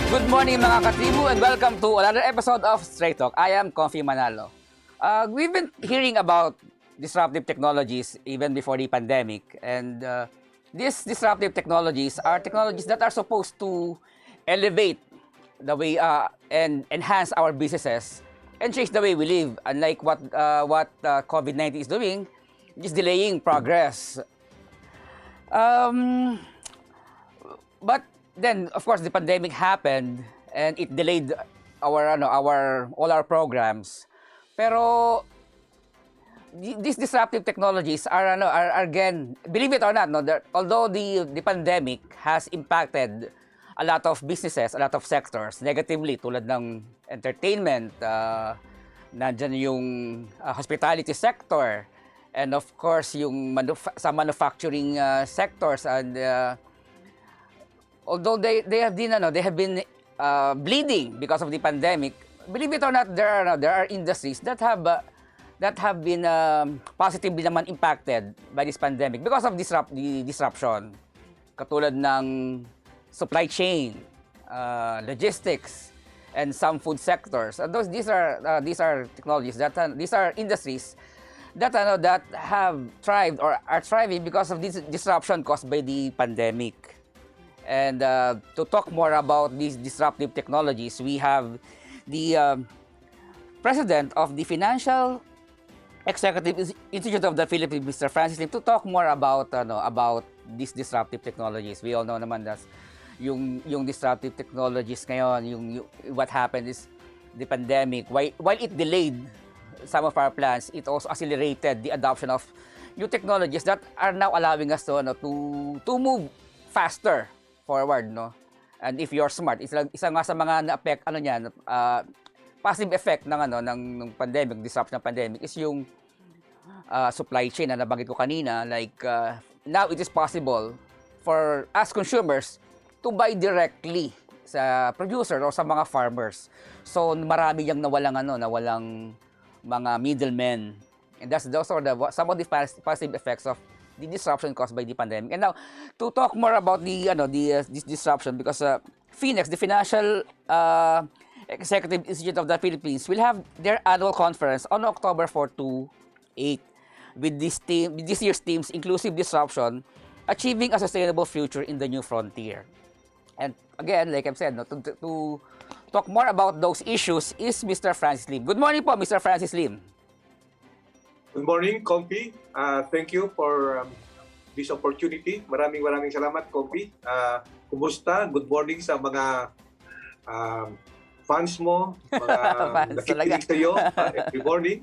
Good morning mga ka-Tribu and welcome to another episode of Straight Talk. I am Komfie Manalo. We've been hearing about disruptive technologies even before the pandemic, and these disruptive technologies are technologies that are supposed to elevate the way and enhance our businesses and change the way we live, unlike what COVID-19 is doing, just delaying progress. But then, of course, the pandemic happened and it delayed all our programs. Pero these disruptive technologies are again, believe it or not, although the pandemic has impacted a lot of businesses, a lot of sectors negatively, tulad ng entertainment, nandyan yung hospitality sector, and of course yung sa manufacturing sectors, and although they have been bleeding because of the pandemic, believe it or not, there are industries that have been positively naman impacted by this pandemic because of the disruption, katulad ng supply chain, logistics, and some food sectors. And these are technologies these are industries that have thrived or are thriving because of this disruption caused by the pandemic. And to talk more about these disruptive technologies, we have the President of the Financial Executive Institute of the Philippines, Mr. Francis Lim, to talk more about these disruptive technologies. We all know naman that yung disruptive technologies ngayon, what happened is the pandemic, while it delayed some of our plans, it also accelerated the adoption of new technologies that are now allowing us to move faster forward, no? And if you're smart, isa nga sa mga na-effect positive effect ng pandemic, disruption ng pandemic, is yung supply chain na nabanggit ko kanina. Like now it is possible for us consumers to buy directly sa producer o sa mga farmers. So marami yang nawalang mga middlemen. And those are some of the positive effects of the disruption caused by the pandemic. And now, to talk more about this disruption, because FINEX, the Financial Executive Institute of the Philippines, will have their annual conference on October 4 to 8 with this year's themes: inclusive disruption, achieving a sustainable future in the new frontier. And again, like I've said, to talk more about those issues is Mr. Francis Lim. Good morning po, Mr. Francis Lim. Good morning, Komfie. Thank you for this opportunity. Maraming salamat, Komfie. Kumusta? Good morning sa mga fans mo, mga nakikinig sa iyo every morning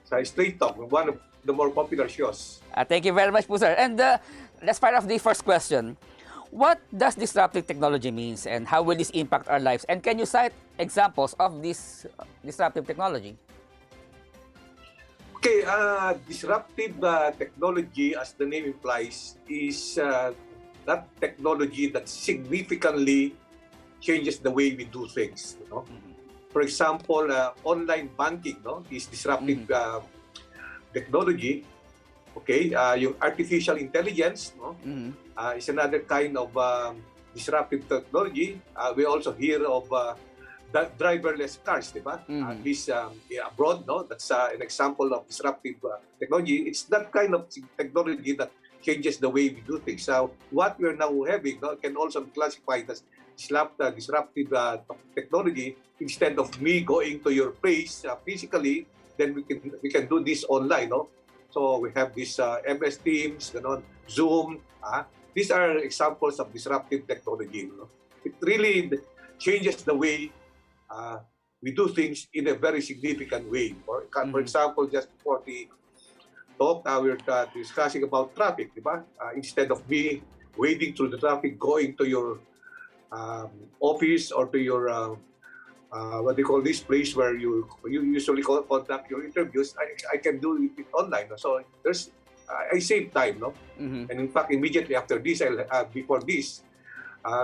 sa Straight Talk, one of the more popular shows. Thank you very much po, sir. And let's start off the first question. What does disruptive technology means, and how will this impact our lives? And can you cite examples of this disruptive technology? Okay, disruptive technology, as the name implies, is that technology that significantly changes the way we do things. You know? For example, online banking, is disruptive technology. Okay, yung artificial intelligence, is another kind of disruptive technology. We also hear of driverless cars, di ba? At least abroad, that's an example of disruptive technology. It's that kind of technology that changes the way we do things. So what we're now having can also be classified as disruptive technology. Instead of me going to your place physically, then we can do this online, no? So we have this MS Teams, Zoom. These are examples of disruptive technology. It really changes the way we do things in a very significant way. For example, just for the talk, we're discussing about traffic, diba? Instead of me wading through the traffic, going to your office or to your what do you call this place where you usually conduct your interviews, I can do it online. So I save time, no? And in fact, immediately after this, before this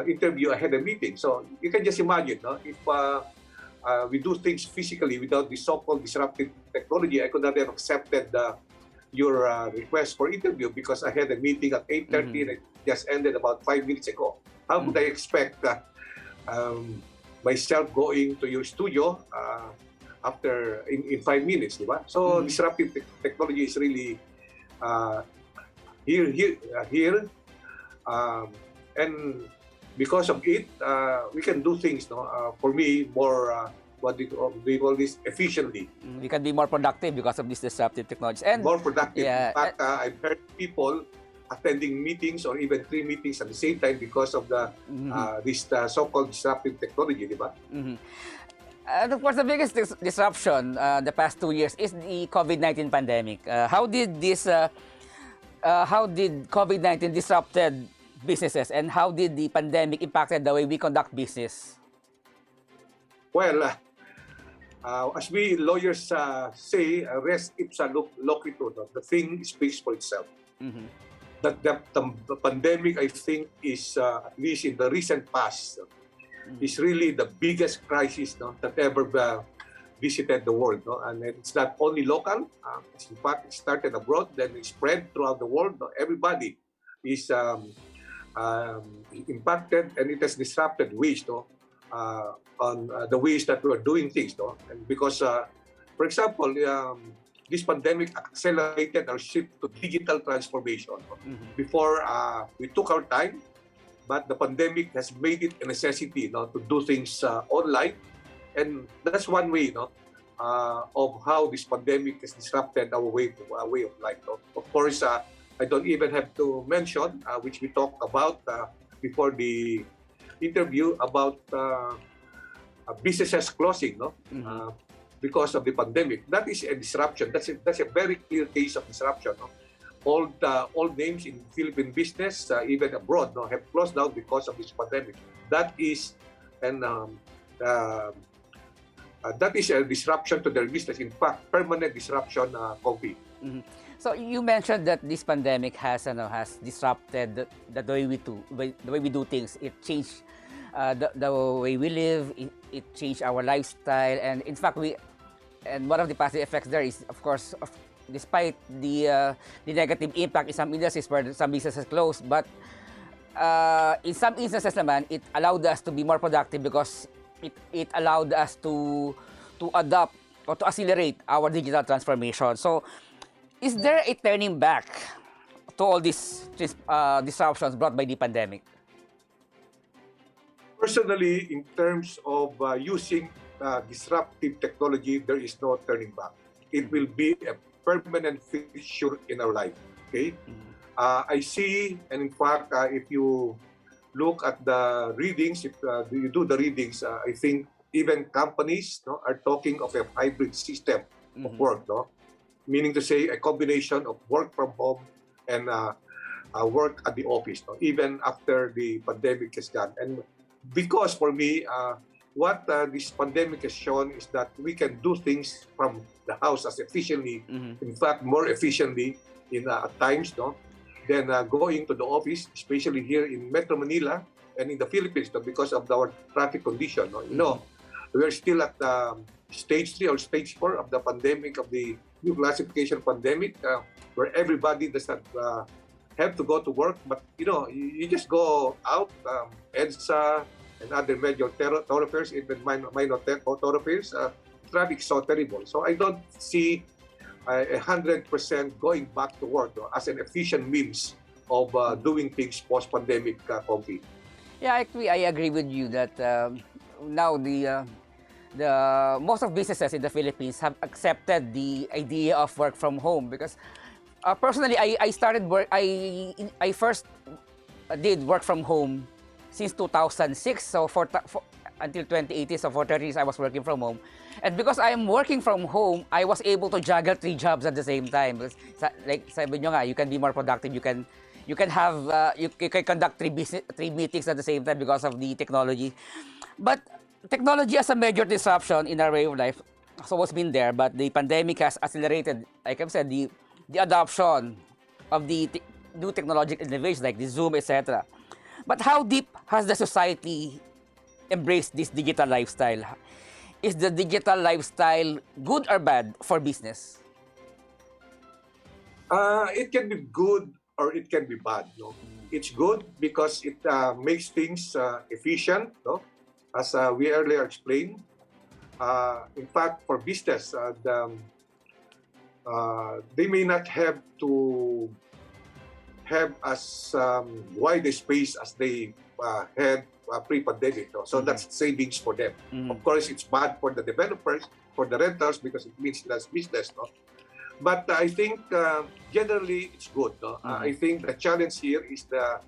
interview, I had a meeting. So you can just imagine, if we do things physically without this so-called disruptive technology, I could not have accepted your request for interview because I had a meeting at 8:30 and it just ended about 5 minutes ago. How would I expect um, myself going to your studio after in 5 minutes, di ba? So disruptive technology is really uh, here, and because of it, we can do things. No, for me, more what do you call this? Efficiently, We can be more productive because of these disruptive technologies. And more productive. yeah, In fact, I've heard people attending meetings or even 3 meetings at the same time because of the this so-called disruptive technology, di ba? and of course, the biggest disruption the past 2 years is the COVID-19 pandemic. How did COVID-19 disrupted businesses, and how did the pandemic impacted the way we conduct business? Well, as we lawyers say, res ipsa loquitur, no? The thing speaks for itself. Mhm. That the pandemic, I think, is at least in the recent past, is really the biggest crisis, no, that ever visited the world. No? And it's not only local. In fact, it started abroad, then it spread throughout the world. No? Everybody is impacted, and it has disrupted ways, no, on the ways that we are doing things. No? And because, for example, this pandemic accelerated our shift to digital transformation. No? Before, we took our time, but the pandemic has made it a necessity, no, to do things online, and that's one way, no, of how this pandemic has disrupted our way of life. No? Of course, I don't even have to mention, which we talked about before the interview, about businesses closing, no, because of the pandemic. That is a disruption. That's a very clear case of disruption. No? Old names in Philippine business, even abroad, no, have closed down because of this pandemic. That is that is a disruption to their business. In fact, permanent disruption, Komfie. So you mentioned that this pandemic has disrupted the way we do things. It changed the way we live. It changed our lifestyle, and in fact, one of the positive effects there is, of course, despite the negative impact in some industries where some businesses closed, but in some instances naman, it allowed us to be more productive because it allowed us to adopt or to accelerate our digital transformation. So, is there a turning back to all these disruptions brought by the pandemic? Personally, in terms of using disruptive technology, there is no turning back. It will be a permanent fixture in our life. Okay, I see, and in fact, if you look at the readings, if you do the readings, I think even companies, no, are talking of a hybrid system of work, no, meaning to say a combination of work from home and work at the office, no, even after the pandemic is gone. And because for me, what this pandemic has shown is that we can do things from the house as efficiently, in fact, more efficiently at times, no, than going to the office, especially here in Metro Manila and in the Philippines, no, because of our traffic condition. No? You know, we are still at stage 3 or stage 4 of the pandemic, of the new classification pandemic, where everybody does not have to go to work, but you know, you just go out, EDSA and other major thoroughfares, even minor thoroughfares, traffic is so terrible. So I don't see 100% going back to work, no, as an efficient means of doing things post-pandemic, Komfie. Yeah, actually, I agree with you that now the most of businesses in the Philippines have accepted the idea of work from home because personally, I started work. I first did work from home since 2006. So until 2018, so for 30 years I was working from home. And because I am working from home, I was able to juggle 3 jobs at the same time. Because, like sabi nyo nga, you can be more productive. You can have you can conduct 3 meetings at the same time because of the technology. But technology as a major disruption in our way of life has always been there. But the pandemic has accelerated, like I've said, the adoption of the new technological innovations like the Zoom, etc. But how deep has the society embraced this digital lifestyle? Is the digital lifestyle good or bad for business? It can be good or it can be bad. No, it's good because it makes things efficient. No, as we earlier explained. In fact, for business, they may not have to have as wide a space as they had pre-pandemic. No? So that's savings for them. Of course, it's bad for the developers, for the renters, because it means less business. No? But I think generally it's good. No? I think the challenge here is the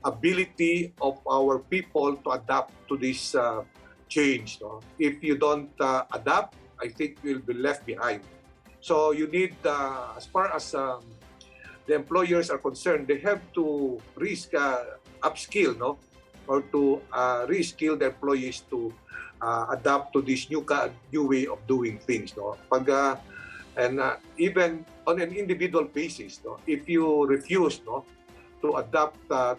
ability of our people to adapt to this change. No? If you don't adapt, I think you'll be left behind. So you need, as far as the employers are concerned, they have to risk upskill, no, or to reskill the employees to adapt to this new way of doing things, no. And even on an individual basis, no, if you refuse, no, to adapt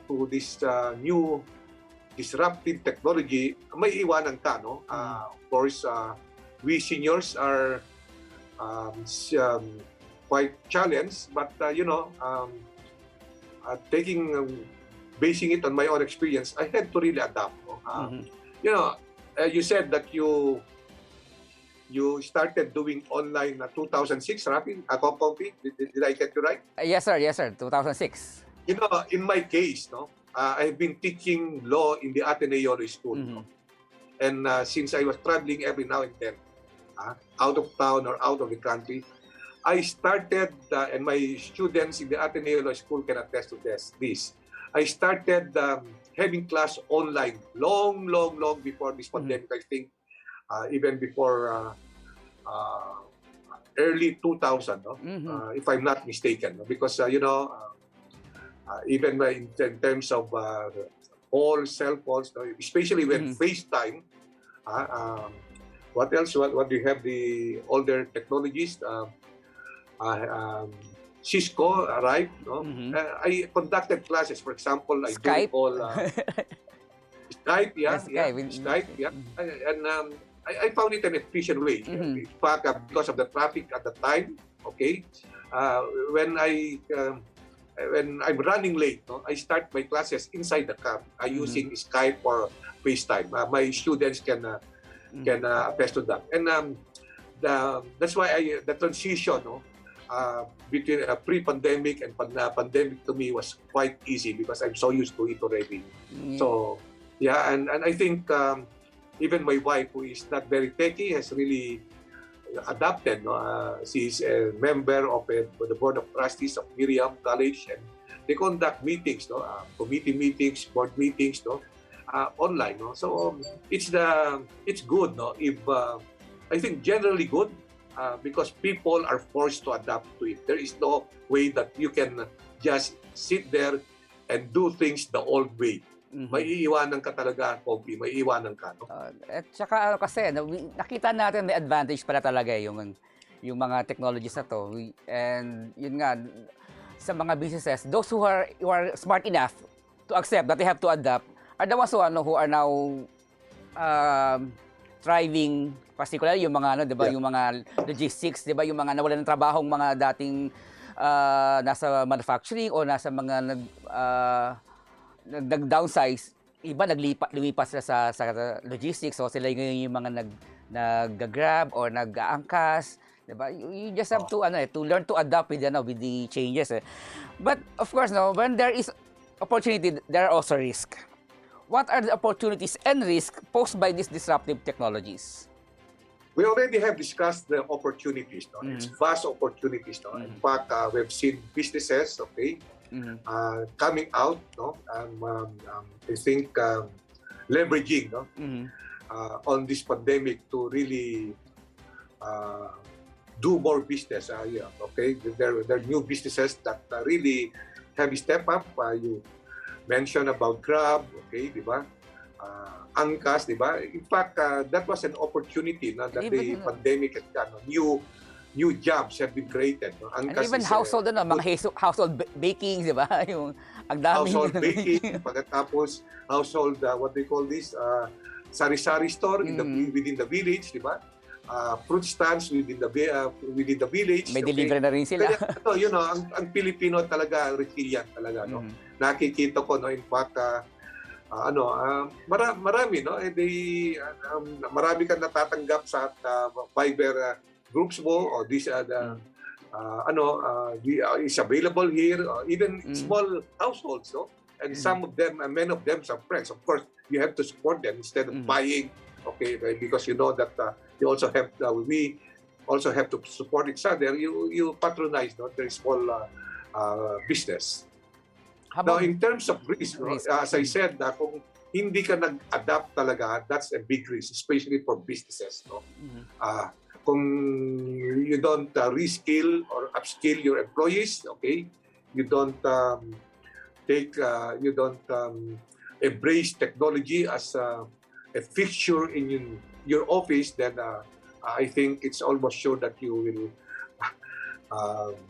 to this new disruptive technology, may iwanan ka, no. Of course, we seniors are quite challenged, but basing it on my own experience, I had to really adapt. You said that you started doing online 2006, Rafi? Komfie? Did I get you right? Yes, sir. 2006. In my case, I've been teaching law in the Ateneo Law School. No? And since I was traveling every now and then, out of town or out of the country, I started, and my students in the Ateneo Law School can attest to this. I started having class online long before this pandemic. I think even before early 2000, no? If I'm not mistaken, no? Because even in terms of all cell phones, no? Especially when FaceTime. What else? What do you have? The older technologies. Cisco arrived. No? I conducted classes. For example, I Skype. do all Skype. Skype. And I found it an efficient way. In fact, because of the traffic at the time, okay, when I'm running late, no, I start my classes inside the car using Skype or FaceTime. My students can attest to that. And that's why the transition, no, between pre-pandemic and pandemic to me was quite easy because I'm so used to it already. So, yeah, and I think even my wife, who is not very techy, has really adapted. No? She's a member of the Board of Trustees of Miriam College, and they conduct meetings, no? Committee meetings, board meetings, no? Online. No? So it's good. No? If I think generally good. Because people are forced to adapt to it. There is no way that you can just sit there and do things the old way. May iiwanan ka talaga, Komfie. May iiwanan ka. No? At saka kasi, nakita natin may advantage pala talaga yung mga technologies na to. And yun nga, sa mga businesses, those who are smart enough to accept that they have to adapt are the ones who are now thriving, particularly yung mga di ba, yung mga logistics, di ba, yung mga nawalan ng trabaho, mga dating nasa manufacturing o nasa mga nag-downsize, iba lumipas sila sa logistics, so sila yung mga nag-grab or nag-aangkas, di ba? You just have to learn to adapt with the changes. But of course, no, when there is opportunity, there are also risk. What are the opportunities and risks posed by these disruptive technologies? We already have discussed the opportunities. No? It's vast opportunities. No? In fact, we've seen businesses, okay, coming out. No? I think leveraging, no? On this pandemic to really do more business. Okay, there are new businesses that really have step up. You mention about Grab, okay, di ba? Angkas, di ba? In fact, that was an opportunity that the pandemic has done. New jobs have been created. No? Angkas, and even household, mga household baking, di ba? Yung ang daming household baking, pagkatapos household, what they call this, sari-sari store within the village, di ba? Fruit stands within the village. May delivery na rin sila. Kaya, ang Pilipino talaga resilient talaga, no? Nakikita ko, no, in fact, marami, no? Marami kang natatanggap sa Viber groups mo, or this is available here, even small households, no? And some of them, many of them, some friends. Of course, you have to support them instead of buying, okay? Because you know that we also have to support each other. You patronize, no, their small business. Now, in terms of risk, no, as I said, kung hindi ka nag-adapt talaga, that's a big risk, especially for businesses. No? Kung you don't reskill or upskill your employees, okay, you don't embrace technology as a fixture in your office, then I think it's almost sure that you will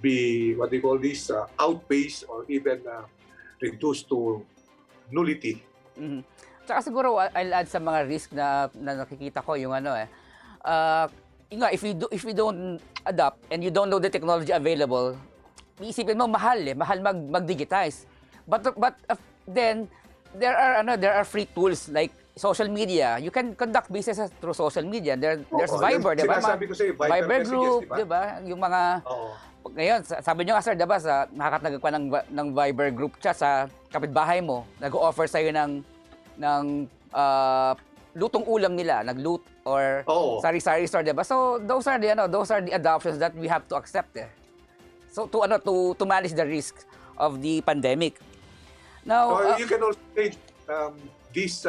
be, what they call this, outpaced or even reduced to nullity. Tsaka siguro I'll add sa mga risk na nakikita ko yung if you don't adapt and you don't know the technology available, iisipin mo mahal mag-digitize. But then there are free tools like social media. You can conduct business through social media. There's Viber, di ba? Sinasabi ko sa'yo, Viber group, diba? di ba? Yung mga ngayon, sabi nyo nga sir, diba, nakakatagag pa ng Viber group chat sa kapitbahay mo, nag-offer sa'yo ng lutong ulam nila, nag-loot or sari-sari store, diba? So those are the adoptions that we have to accept. So to manage the risk of the pandemic. Now, you can also say these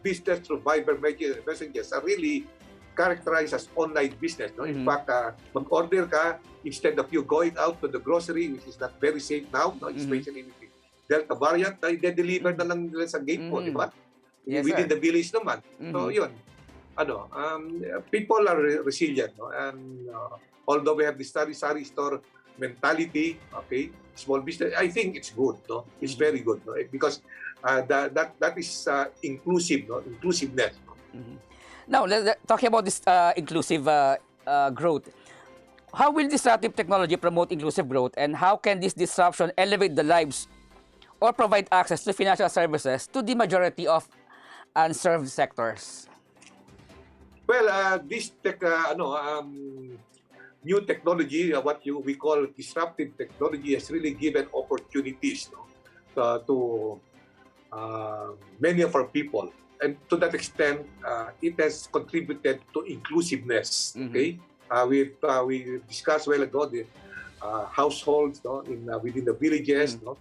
business through Viber messages are really characterized as online business. No? In fact, mag-order ka, instead of you going out to the grocery, which is not very safe now, no? Especially with the Delta variant, i-deliver na lang nila sa gate mo, di ba? Yes, within sir. the village naman. So yun, people are resilient. No? And although we have the sari-sari store mentality, okay, small business, I think it's good. No? It's very good. No? Because that is inclusive, no? Inclusiveness. No? Now, talking about this inclusive growth, how will disruptive technology promote inclusive growth, and how can this disruption elevate the lives or provide access to financial services to the majority of unserved sectors? Well, this new technology, what we call disruptive technology, has really given opportunities, no, to many of our people. And to that extent, it has contributed to inclusiveness. Okay, we discussed a while ago the households, no, within the villages, no,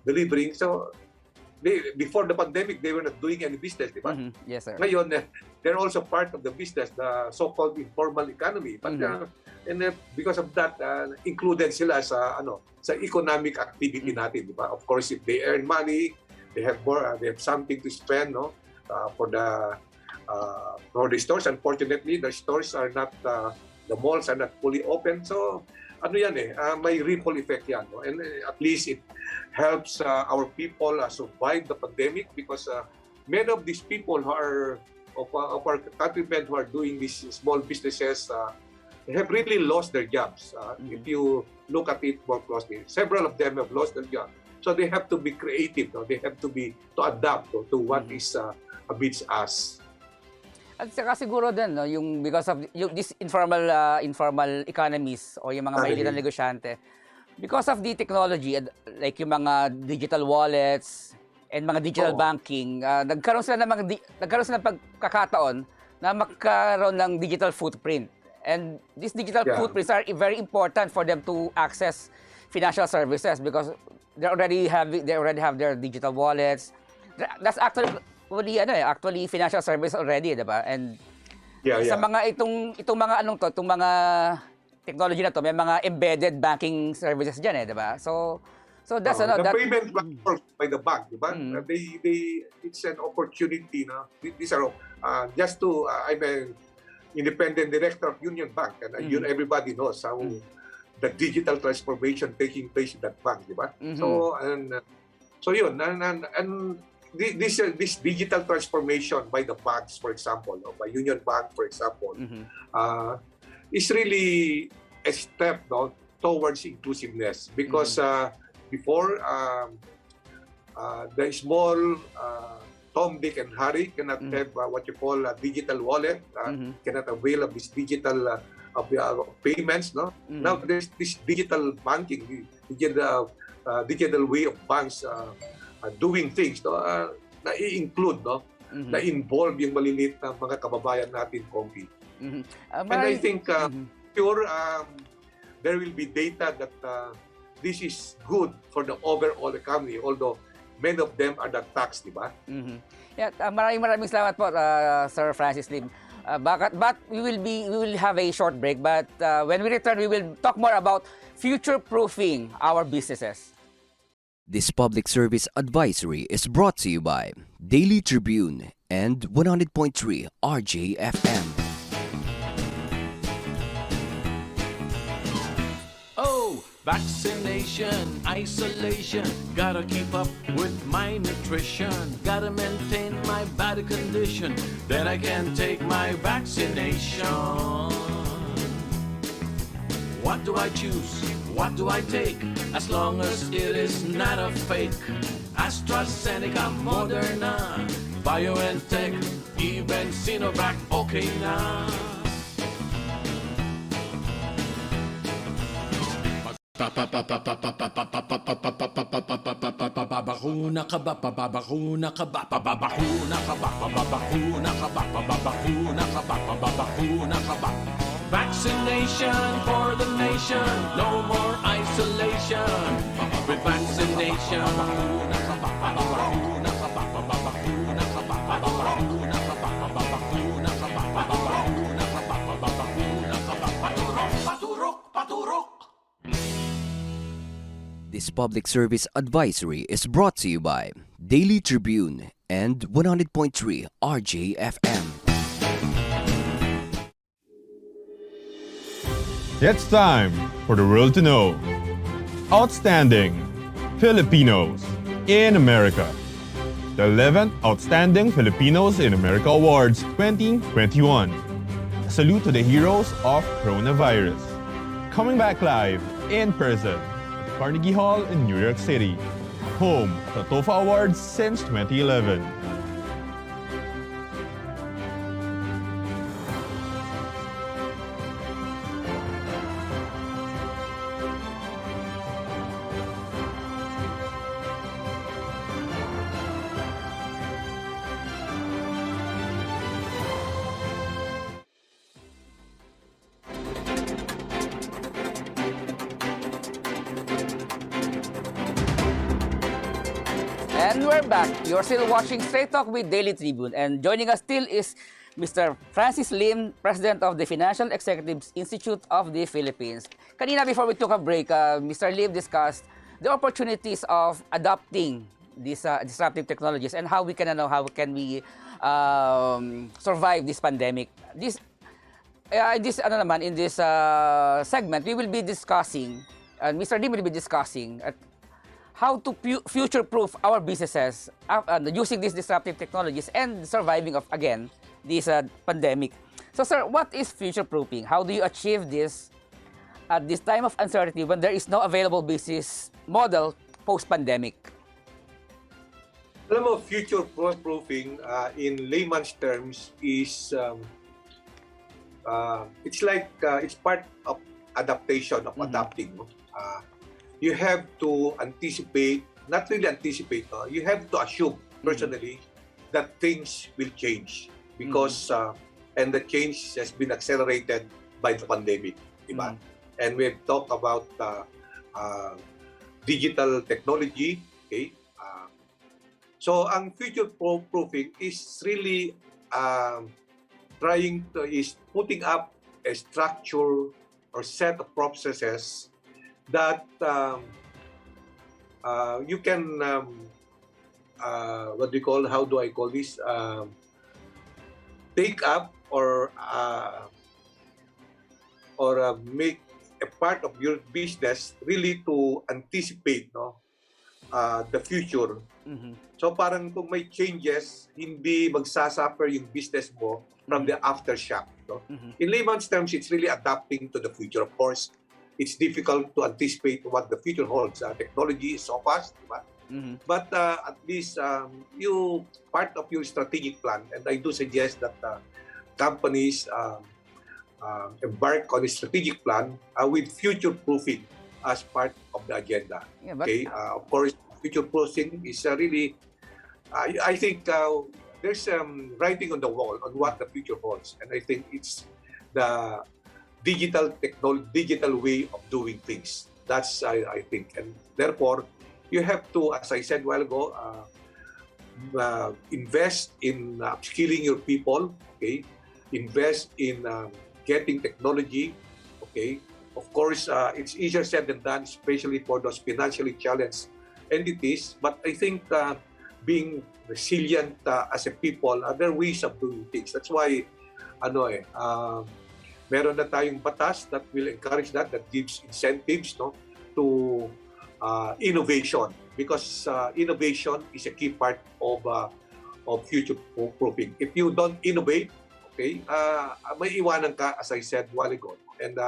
delivering. So before the pandemic, they were not doing any business, di ba? Yes, sir. Ngayon, they're also part of the business, the so-called informal economy. But because of that, included sila sa economic activity natin, di ba? Of course, if they earn money, they have more, they have something to spend, no, for the stores. Unfortunately, the stores are not, the malls are not fully open. So may ripple effect yan, no? And at least it helps our people survive the pandemic, because many of these people who are of our countrymen who are doing these small businesses have really lost their jobs. If you look at it more closely, several of them have lost their jobs. So they have to be creative. No? They have to adapt to what is amidst us. At saka siguro din, no, yung because of this informal economies o yung mga maliliit na negosyante, because of the technology, like yung mga digital wallets and mga digital banking, nagkaroon sila ng pagkakataon na magkaroon ng digital footprint. And these digital footprints are very important for them to access financial services, because they already have their digital wallets. That's actually financial service already, 'di ba? And sa mga itong mga technology na to, may mga embedded banking services diyan, 'di ba? So that's the payment works by the bank, di ba? It's an opportunity, no? These are just to I'm an independent director of Union Bank, and everybody knows how the digital transformation taking place in that bank, di ba? So yun, and this digital transformation by the banks, for example, or by Union Bank, for example, is really a step, no, towards inclusiveness, because before The small Tom, Dick, and Harry cannot have what you call a digital wallet, cannot avail of this digital payments. No, now there's this digital banking, digital way of banks doing things. No, na-include, no, na-involve yung maliliit na mga kababayan natin, Komfie. And I think sure there will be data that this is good for the overall economy, although many of them are not taxed, di ba? Yeah, maraming salamat po, Sir Francis Lim. But we will have a short break. But when we return, we will talk more about future-proofing our businesses. This public service advisory is brought to you by Daily Tribune and 100.3 RJFM. Oh, vaccination, isolation, gotta keep up with my nutrition, gotta maintain my body condition, then I can take my vaccination. What do I choose? What do I take? As long as it is not a fake. AstraZeneca, Moderna, BioNTech, even Sinovac, okay na. Babakuna ka ba? Babakuna ka ba? Babakuna ka ba? Babakuna ka ba? Babakuna ka ba? Babakuna ka ba? Vaccination for the nation, no more isolation. With vaccination, babakuna ka ba? Babakuna ka ba? Babakuna ka ba? Babakuna ka ba? Babakuna ka ba? Babakuna ka ba? Babakuna ka ba? Paturok, paturok, paturok. This public service advisory is brought to you by Daily Tribune and 100.3 RJFM. It's time for the world to know. Outstanding Filipinos in America. The 11th Outstanding Filipinos in America Awards 2021. A salute to the heroes of coronavirus. Coming back live in person at Carnegie Hall in New York City. Home of the TOFA Awards since 2011. And we're back. You're still watching Straight Talk with Daily Tribune. And joining us still is Mr. Francis Lim, President of the Financial Executives Institute of the Philippines. Kanina, before we took a break, Mr. Lim discussed the opportunities of adopting these disruptive technologies and how we can survive this pandemic. In this segment, we will be discussing, and Mr. Lim will be discussing how to future-proof our businesses using these disruptive technologies and surviving of, again, this pandemic. So, sir, what is future-proofing? How do you achieve this at this time of uncertainty when there is no available business model post-pandemic? Alam mo, future-proofing in layman's terms is it's like it's part of adaptation, of adapting. You have to anticipate, not really anticipate, you have to assume personally that things will change because and the change has been accelerated by the pandemic, diba? And we've talked about digital technology, okay? So ang future proofing is really putting up a structure or set of processes that you can how do I call this, take up or make a part of your business really to anticipate the future. So parang kung may changes, hindi magsasuffer yung business mo from the aftershock. In layman's terms, it's really adapting to the future. Of course, it's difficult to anticipate what the future holds. Technology is so fast, diba? Mhm. But at least you part of your strategic plan, and I do suggest that companies embark on a strategic plan with future proofing as part of the agenda. Yeah, but Okay, of course, future proofing is really. I think there's writing on the wall on what the future holds, and I think it's the digital way of doing things. That's I think, and therefore you have to, as I said a while ago, invest in upskilling your people. Okay, invest in getting technology. Okay, of course, it's easier said than done, especially for those financially challenged entities. But I think being resilient as a people, there are ways of doing things. That's why, meron na tayong batas that will encourage that gives incentives, no, to innovation, because innovation is a key part of future proofing. If you don't innovate, okay, may iwanan ka, as I said a while ago, and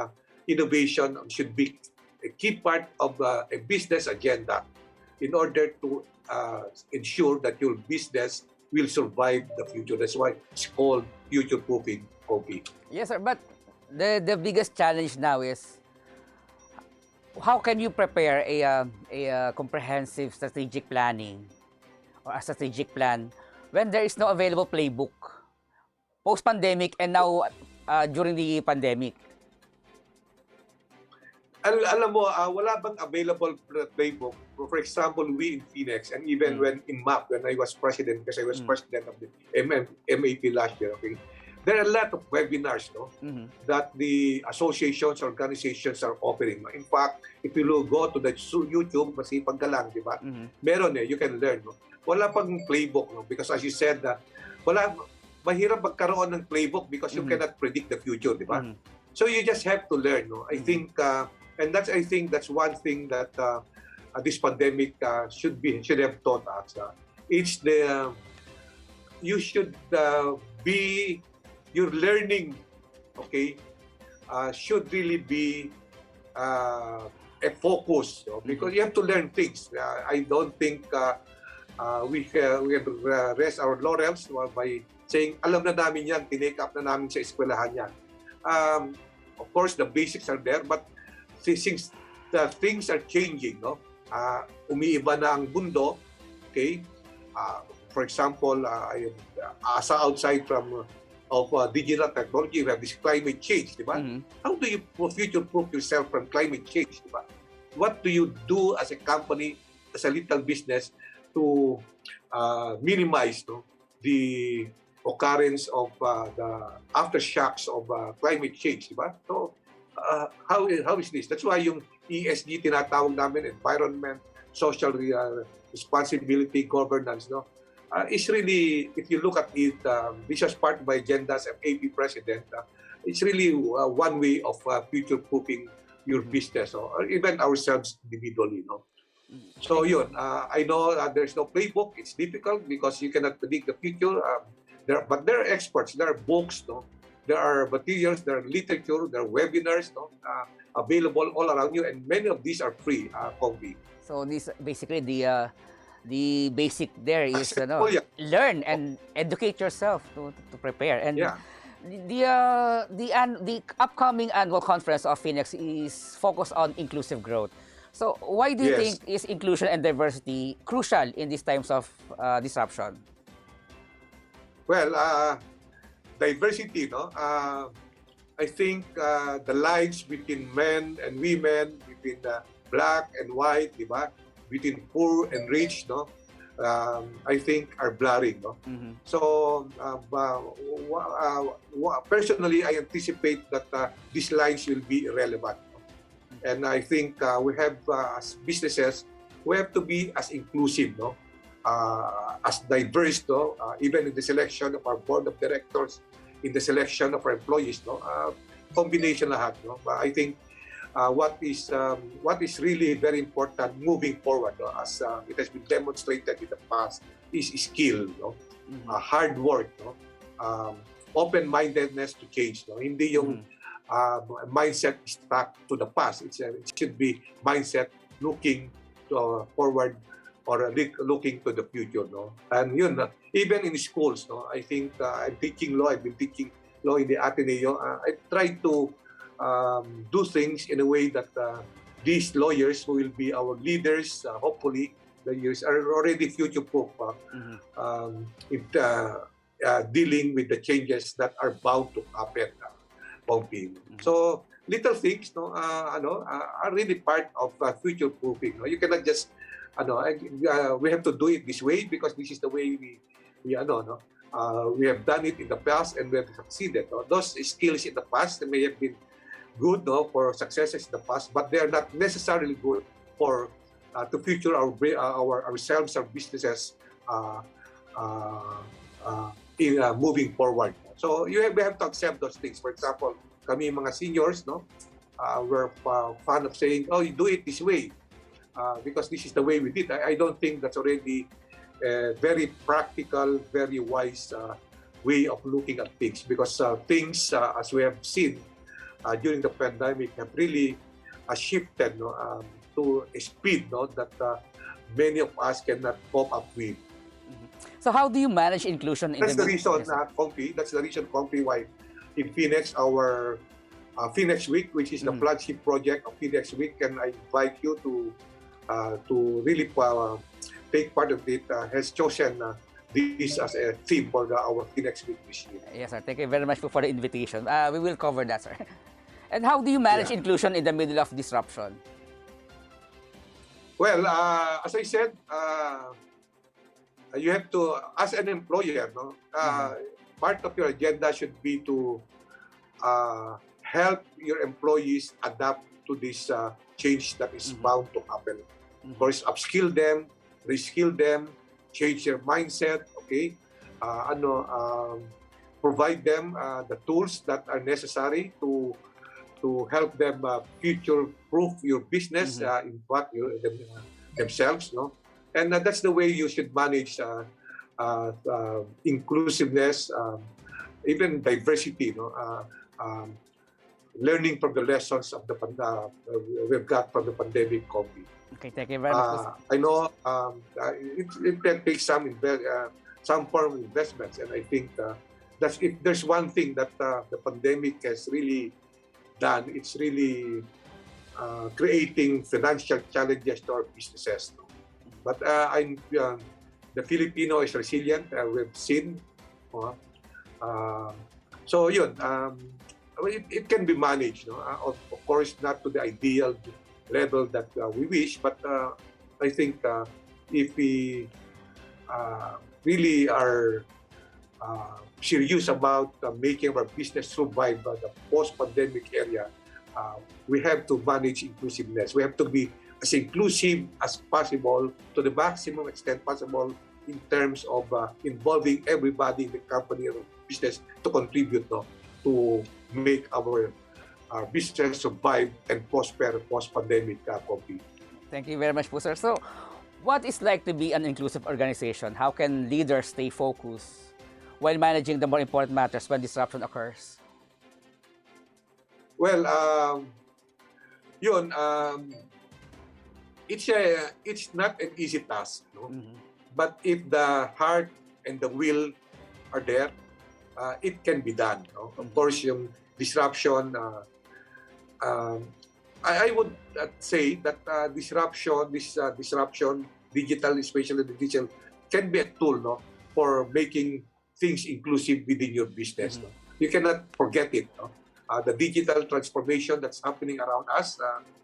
innovation should be a key part of a business agenda in order to ensure that your business will survive the future. That's why it's called future proofing, Komfie. yes, sir. But the biggest challenge now is how can you prepare a comprehensive strategic planning or a strategic plan when there is no available playbook post-pandemic and now during the pandemic? Alam mo, wala bang available playbook? For example, we in FINEX, and even when in MAP, when I was president, because I was president of the MAP last year, okay, there are a lot of webinars, no, that the associations, organizations are offering. In fact, if you go to the YouTube, masipag ka lang, di ba? Meron you can learn. No? Wala pang playbook, no? Because as you said, mahirap magkaroon ng playbook because you cannot predict the future, di ba? So you just have to learn. No? I think, and I think that's one thing that this pandemic should have taught us. It's you should be, your learning, okay, should really be a focus, because you have to learn things. I don't think we can rest our laurels by saying, alam na namin yan, tinake up na namin sa eskwelahan yan. Of course, the basics are there, but since the things are changing, no? Umiiba na ang mundo, okay? For example, asa outside of digital technology, we have this climate change, di ba? How do you future-proof yourself from climate change, di ba? What do you do as a company, as a little business, to minimize, no, the occurrence of the aftershocks of climate change, di ba? So, how is this? That's why yung ESG tinatawag namin, environment, social responsibility, governance, no? It's really, if you look at it, this is part of my agenda as AP president. It's really one way of future-proofing your business, or even ourselves individually, no? So yun, I know there's no playbook. It's difficult because you cannot predict the future. But there are experts, there are books, no? There are materials, there are literature, there are webinars, no? Available all around you, and many of these are free, Komfie. So this basically the basic there is learn and educate yourself to prepare. And the upcoming annual conference of FINEX is focused on inclusive growth. So why do you think is inclusion and diversity crucial in these times of disruption? Well, diversity, no? I think the lines between men and women, between black and white, di ba? Between poor and rich, no? I think are blurring, no? So personally, I anticipate that these lines will be irrelevant, no? And I think we have, as businesses, we have to be as inclusive, no? As diverse, no? Even in the selection of our board of directors, in the selection of our employees, no? Combination lahat, no? I think what is really very important moving forward, no? As it has been demonstrated in the past, is skill, no? Hard work, no? Open-mindedness to change, no? Hindi yung mindset stuck to the past. It should be mindset looking forward or looking to the future, no? And yun, even in schools, no? I think I'm teaching law. I've been teaching law in the Ateneo. I try to do things in a way that these lawyers who will be our leaders, hopefully, the years are already future-proof in dealing with the changes that are bound to happen. So little things, no, are really part of future-proofing. No? You cannot just, we have to do it this way because this is the way we have done it in the past and we have succeeded. No? Those skills in the past may have been good, no, for successes in the past, but they are not necessarily good for to future ourselves, our businesses in moving forward. So we have to accept those things. For example, kami mga seniors, no, we're fond of saying, "Oh, you do it this way," because this is the way we did. I don't think that's already a very practical, very wise way of looking at things. Because things, as we have seen during the pandemic, have really shifted, no, to a speed, no, that many of us cannot cope up with. So how do you manage inclusion in That's the Yes, reason, sir. Komfie. That's the reason, Komfie, why in FINEX, our FINEX Week, which is the flagship project of FINEX Week, and I invite you to really take part of it, has chosen this as a theme for our FINEX Week this year. Yes, sir. Thank you very much for the invitation. We will cover that, sir. And how do you manage inclusion in the middle of disruption? Well, as I said, you have to, as an employer, no, part of your agenda should be to help your employees adapt to this change that is bound to happen. Of course, upskill them, reskill them, change their mindset, okay? Provide them the tools that are necessary to help them future-proof your business, in what themselves, no? And that's the way you should manage inclusiveness, even diversity, no? Learning from the lessons of the we've got from the pandemic, COVID. Okay, thank you very much. I know it can take some form of investments, and I think that's if there's one thing that the pandemic has really done, it's really creating financial challenges to our businesses. But the Filipino is resilient. We've seen. So yun, it can be managed. No? Of course, not to the ideal level that we wish, but I think if we really are serious about making our business survive the post-pandemic area, we have to manage inclusiveness. We have to be as inclusive as possible to the maximum extent possible in terms of involving everybody in the company or business to contribute, no, to make our business survive and prosper post-pandemic. Thank you very much po, sir. So, what is like to be an inclusive organization? How can leaders stay focused while managing the more important matters when disruption occurs? Well, yun, it's not an easy task, no? But if the heart and the will are there, it can be done. No? Of course, yung disruption, I would say that disruption, digital, especially the digital, can be a tool, no, for making things inclusive within your business. No? You cannot forget it. No? The digital transformation that's happening around us,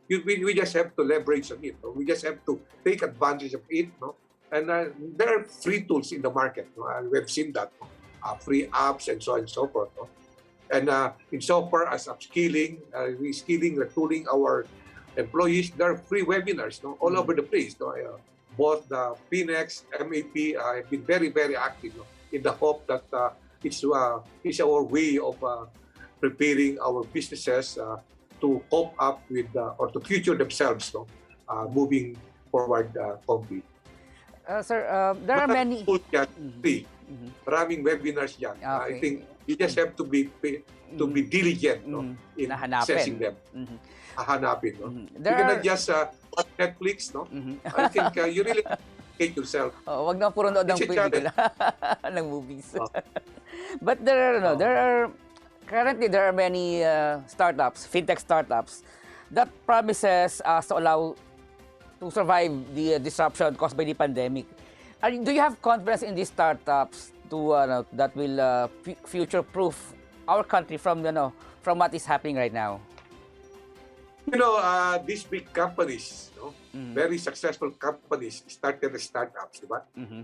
we just have to leverage on it. No? We just have to take advantage of it. No? And there are free tools in the market. No? And we've seen that. No? Free apps and so on and so forth. No? And insofar as upskilling, reskilling, retooling our employees, there are free webinars, no, all over the place. No? Both the FINEX, MAP have been very, very active, no, in the hope that it's our way of preparing our businesses to cope up with or to future themselves, no, moving forward. Sir, there are many... Free. Maraming webinars yan. I think you just have to be diligent, no, in accessing them. Hahanapin. No? You cannot just watch Netflix. No? I think you really educate yourself. Oh, wag na puro nood ng It's a challenge. pelikula, ng movies. Oh. But there are currently there are many startups, fintech startups that promises us to allow to survive the disruption caused by the pandemic. Do you have confidence in these startups to that will future-proof our country from from what is happening right now? These big companies, very successful companies, started as startups, diba? Mm-hmm.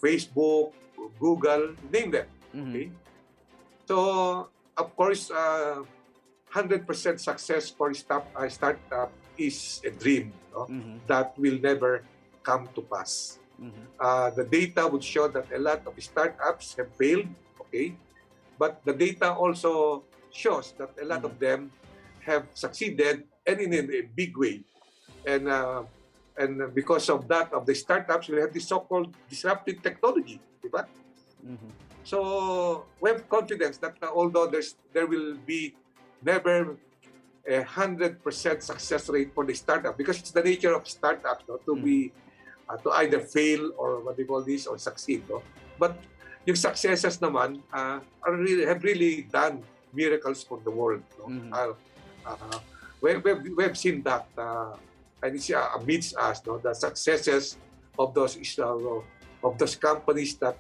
Facebook, Google, name them. Okay? So, of course, 100% success for a startup is a dream that will never come to pass. The data would show that a lot of startups have failed, okay? But the data also shows that a lot of them have succeeded and in a big way. And because of that, of the startups, we have this so-called disruptive technology, diba? So we have confidence that although there will be never 100% success rate for the startup, because it's the nature of startups to be to either fail or what they call this or succeed. But yung successes naman have really done miracles for the world. We have seen that, and it's amidst us, the successes of those companies that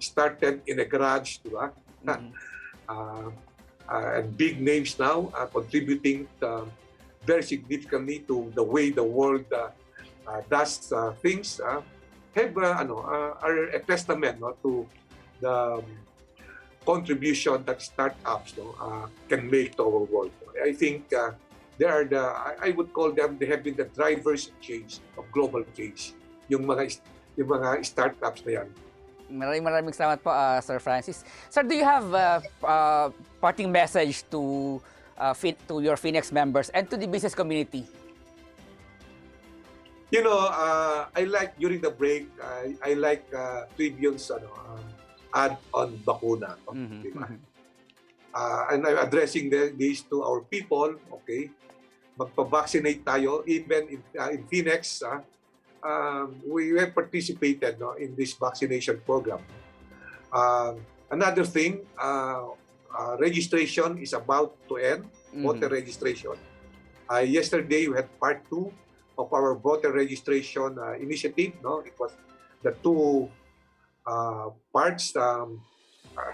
started in a garage, diba? And big names now contributing very significantly to the way the world does things. Are a testament to the contribution that startups can make to our world. I think they are I would call them, they have been the drivers of change, of global change. Yung mga startups na yan. Maraming salamat po, Sir Francis. Sir, do you have a parting message to your FINEX members and to the business community? I like during the break, I like Tribune's ad on bakuna. Diba? And I'm addressing this to our people, okay? Magpa-vaccinate tayo, even in FINEX. We have participated in this vaccination program. Another thing, registration is about to end, voter registration. Yesterday, we had part 2 of our voter registration initiative. It was the 2 parts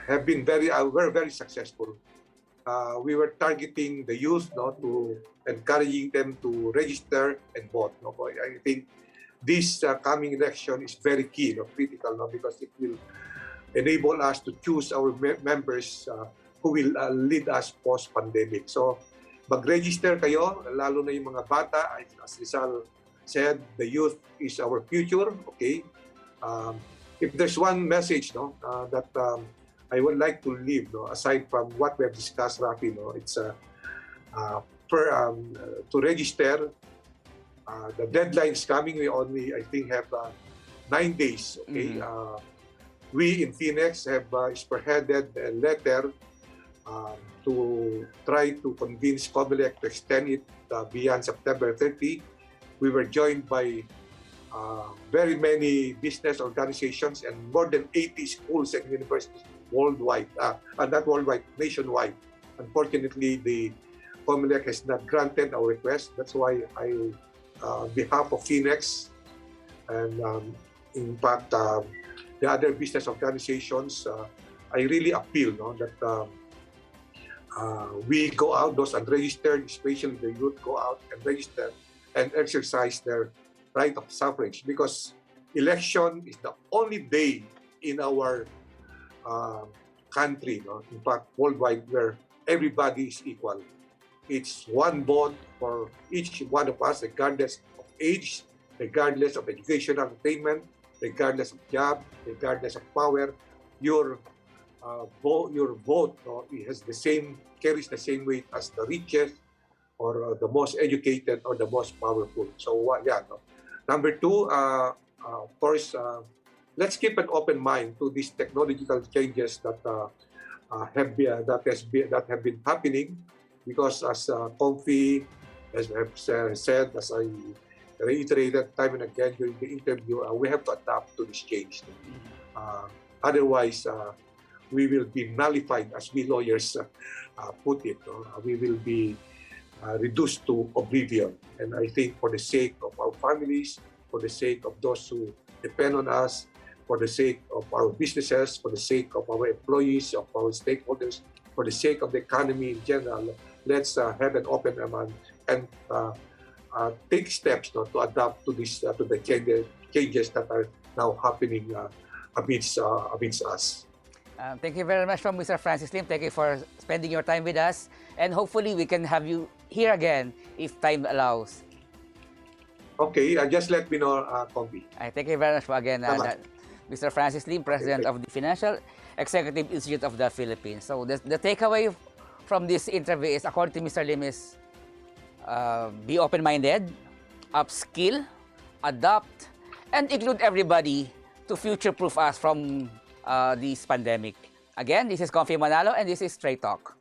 have been were very successful. We were targeting the youth, to encouraging them to register and vote. I think this coming election is very key, critical, because it will enable us to choose our members who will lead us post-pandemic. So, mag-register kayo, lalo na yung mga bata. As Rizal said, the youth is our future. Okay. If there's one message, that I would like to leave, aside from what we have discussed, Rafi, it's to register. The deadline is coming. We only, I think, have 9 days. Okay. We in FINEX have spearheaded a letter to try to convince COMELEC to extend it beyond September 30. We were joined by very many business organizations and more than 80 schools and universities worldwide, not worldwide, nationwide. Unfortunately, the COMELEC has not granted our request. That's why I, on behalf of FINEX and in fact the other business organizations, I really appeal that we go out, those unregistered, especially the youth, go out and register and exercise their right of suffrage, because election is the only day in our country, in fact worldwide, where everybody is equal. It's one vote for each one of us, regardless of age, regardless of educational attainment, regardless of job, regardless of power. Your vote carries the same weight as the richest or the most educated or the most powerful. So Number 2, of course, let's keep an open mind to these technological changes that have been happening, because as Komfie has said, as reiterated time and again during the interview, we have to adapt to this change. Otherwise, we will be nullified, as we lawyers put it. We will be reduced to oblivion. And I think for the sake of our families, for the sake of those who depend on us, for the sake of our businesses, for the sake of our employees, of our stakeholders, for the sake of the economy in general, let's have an open mind and take steps to adapt to this to the changes that are now happening amidst us. Thank you very much from Mr. Francis Lim. Thank you for spending your time with us. And hopefully we can have you here again if time allows. Okay, just let me know, Komfie. Thank you very much for again, Salamat. Mr. Francis Lim, President of the Financial Executive Institute of the Philippines. So the takeaway from this interview is, according to Mr. Lim, is be open-minded, upskill, adapt, and include everybody to future-proof us from this pandemic. Again, this is Komfie Manalo and this is Straight Talk.